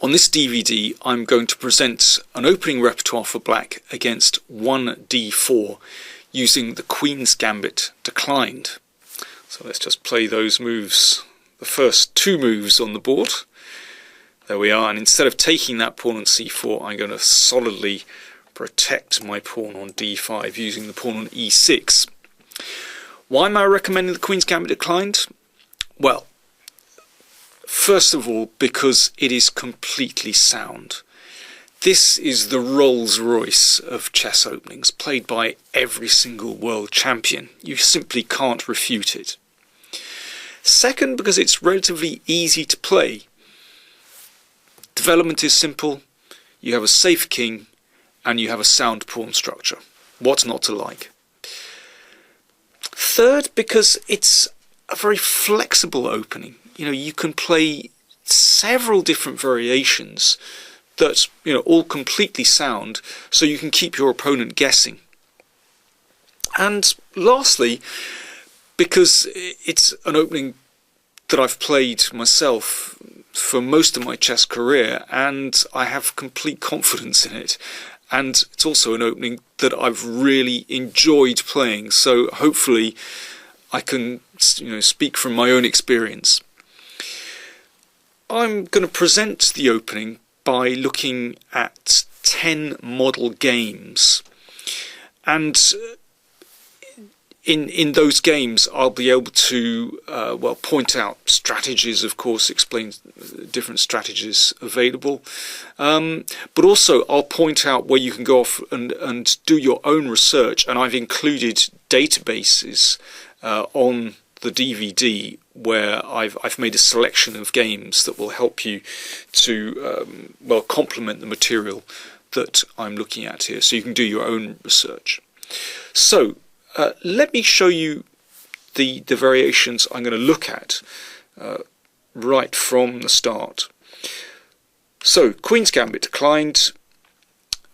On this DVD, I'm going to present an opening repertoire for black against 1d4 using the Queen's Gambit declined. So let's just play those moves, the first two moves on the board. There we are, and instead of taking that pawn on c4, I'm going to solidly protect my pawn on d5 using the pawn on e6. Why am I recommending the Queen's Gambit declined? Well, first of all, because it is completely sound. This is the Rolls-Royce of chess openings, played by every single world champion. You simply can't refute it. Second, because it's relatively easy to play. Development is simple, you have a safe king, and you have a sound pawn structure. What's not to like? Third, because it's a very flexible opening. You know, you can play several different variations that, you know, all completely sound, so you can keep your opponent guessing. And lastly, because it's an opening that I've played myself for most of my chess career, and I have complete confidence in it. And it's also an opening that I've really enjoyed playing, so hopefully I can, you know, speak from my own experience. I'm going to present the opening by looking at 10 model games, and in those games I'll be able to well, point out strategies, of course, explain different strategies available, but also I'll point out where you can go off and do your own research, and I've included databases on the DVD where I've made a selection of games that will help you to well, complement the material that I'm looking at here, so you can do your own research. So let me show you the variations I'm going to look at right from the start. So Queen's Gambit declined.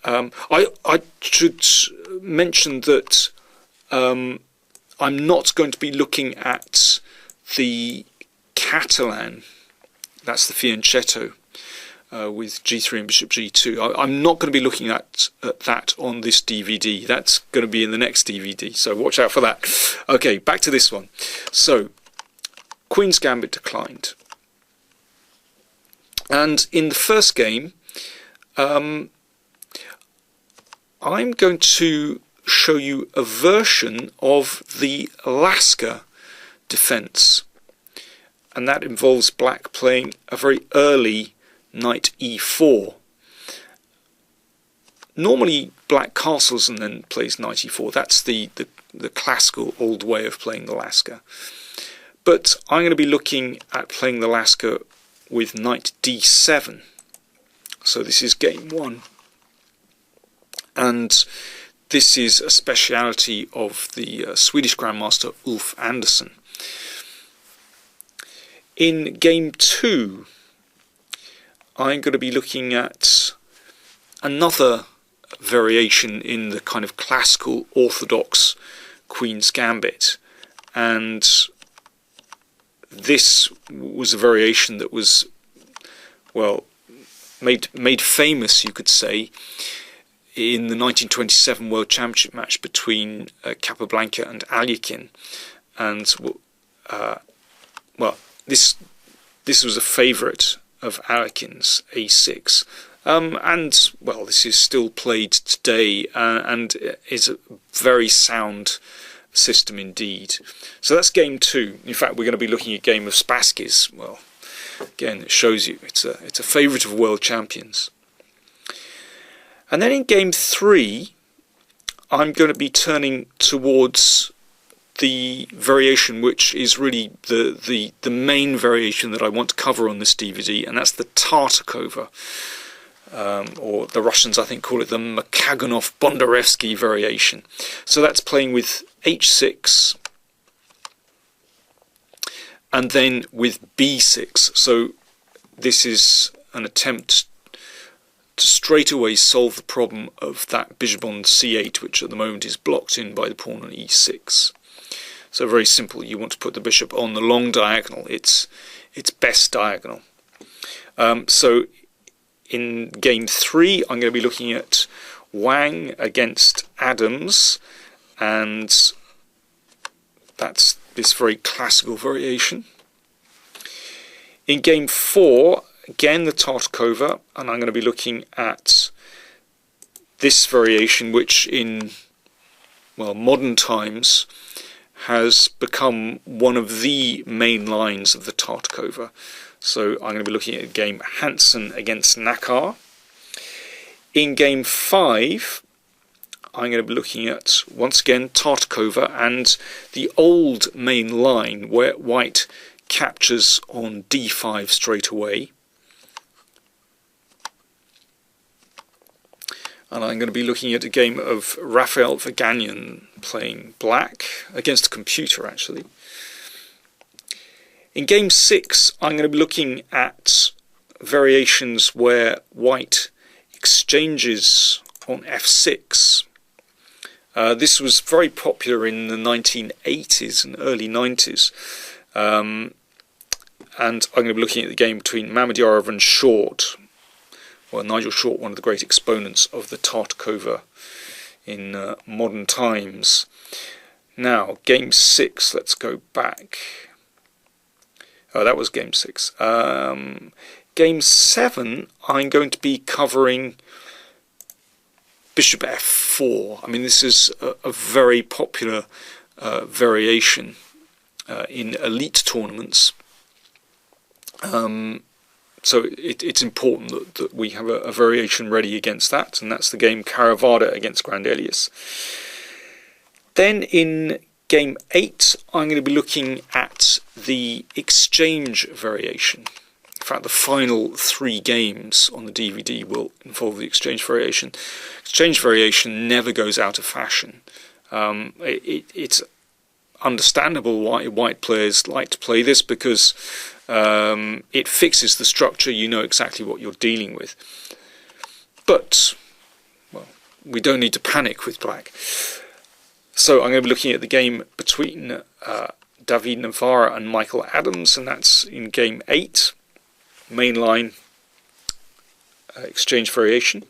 I should mention that I'm not going to be looking at the Catalan, that's the fianchetto, with g3 and bishop g2. I'm not going to be looking at that on this DVD. That's going to be in the next DVD, so watch out for that. Okay, back to this one. So, Queen's Gambit declined. And in the first game, I'm going to show you a version of the Alaska defense, and that involves black playing a very early knight e4. Normally black castles and then plays knight e4. That's the classical old way of playing the Alaska. But I'm going to be looking at playing the Alaska with knight d7. So this is game one, and this is a speciality of the Swedish Grandmaster Ulf Andersson. In game two, I'm going to be looking at another variation in the kind of classical orthodox Queen's Gambit, and this was a variation that was, well, made famous, you could say, in the 1927 World Championship match between Capablanca and Alekhine. And well, this was a favourite of Alekhine's a6, and well, this is still played today and is a very sound system indeed. So that's game two. In fact, we're going to be looking at a game of Spassky's. Well, again, it shows you it's a favourite of world champions. And then in game three, I'm going to be turning towards the variation which is really the main variation that I want to cover on this DVD, and that's the Tartakova, or the Russians I think call it the Makaganov-Bondarevsky variation. So that's playing with h6 and then with b6. So this is an attempt to straight away solve the problem of that bishop on c8, which at the moment is blocked in by the pawn on e6. So very simple, you want to put the bishop on the long diagonal, its best diagonal. So In game 3, I'm going to be looking at Wang against Adams, and that's this very classical variation. In game 4, again the Tartakova, and I'm going to be looking at this variation, which in, well, modern times has become one of the main lines of the Tartakova. So I'm going to be looking at game Hansen against Nakar. In game 5, I'm going to be looking at, once again, Tartakova and the old main line where white captures on d5 straight away. And I'm going to be looking at a game of Rafael Vaganyan playing black against a computer, actually. In game 6, I'm going to be looking at variations where white exchanges on f6. This was very popular in the 1980s and early 90s. And I'm going to be looking at the game between Mamedyarov and Short. Well, Nigel Short, one of the great exponents of the Tartakova in modern times. Now, game 6, let's go back. Oh, that was game 6. Game 7, I'm going to be covering Bishop f4. I mean, this is a very popular variation in elite tournaments. So it's important that we have a variation ready against that, and that's the game Caravada against Grand Elias. Then in game 8, I'm going to be looking at the exchange variation. In fact, the final 3 games on the DVD will involve the exchange variation. Exchange variation never goes out of fashion. It's understandable why white players like to play this, because it fixes the structure. You know exactly what you're dealing with. But, well, we don't need to panic with black. So I'm going to be looking at the game between David Navarra and Michael Adams, and that's in game 8, mainline exchange variation.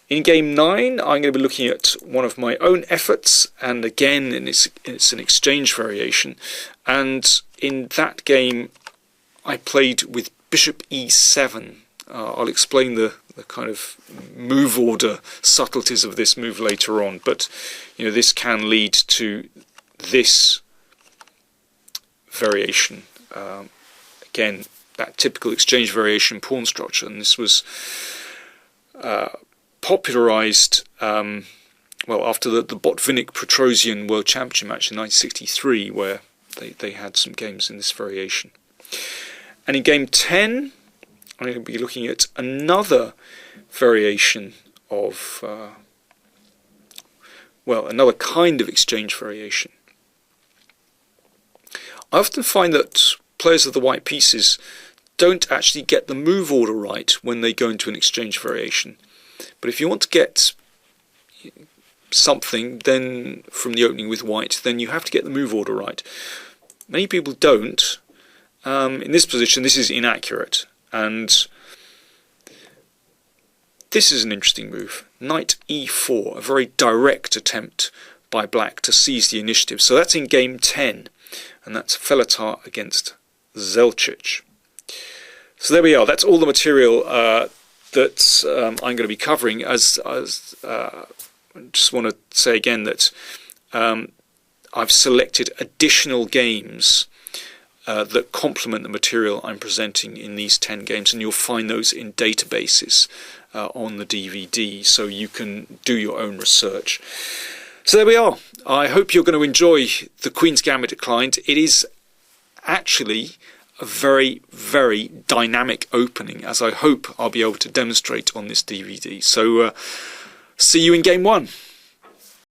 In game 9, I'm going to be looking at one of my own efforts, and again, it's an exchange variation. And in that game, I played with Bishop e7. I'll explain the kind of move order subtleties of this move later on, but you know, this can lead to this variation. Again, that typical exchange variation pawn structure, and this was popularized well, after the Botvinnik-Petrosian World Championship match in 1963, where they had some games in this variation. And in game 10, I'm going to be looking at another variation of, well, another kind of exchange variation. I often find that players of the white pieces don't actually get the move order right when they go into an exchange variation. But if you want to get something then from the opening with white, then you have to get the move order right. Many people don't. In this position, this is inaccurate. And this is an interesting move. Knight e4, a very direct attempt by black to seize the initiative. So that's in game 10, and that's Feletar against Zelčić. So there we are. That's all the material that I'm going to be covering. I just want to say again that I've selected additional games that complement the material I'm presenting in these 10 games, and you'll find those in databases on the DVD, so you can do your own research. So there we are. I hope you're going to enjoy the Queen's Gambit Declined. It is actually a very, very dynamic opening, as I hope I'll be able to demonstrate on this DVD. So see you in game 1.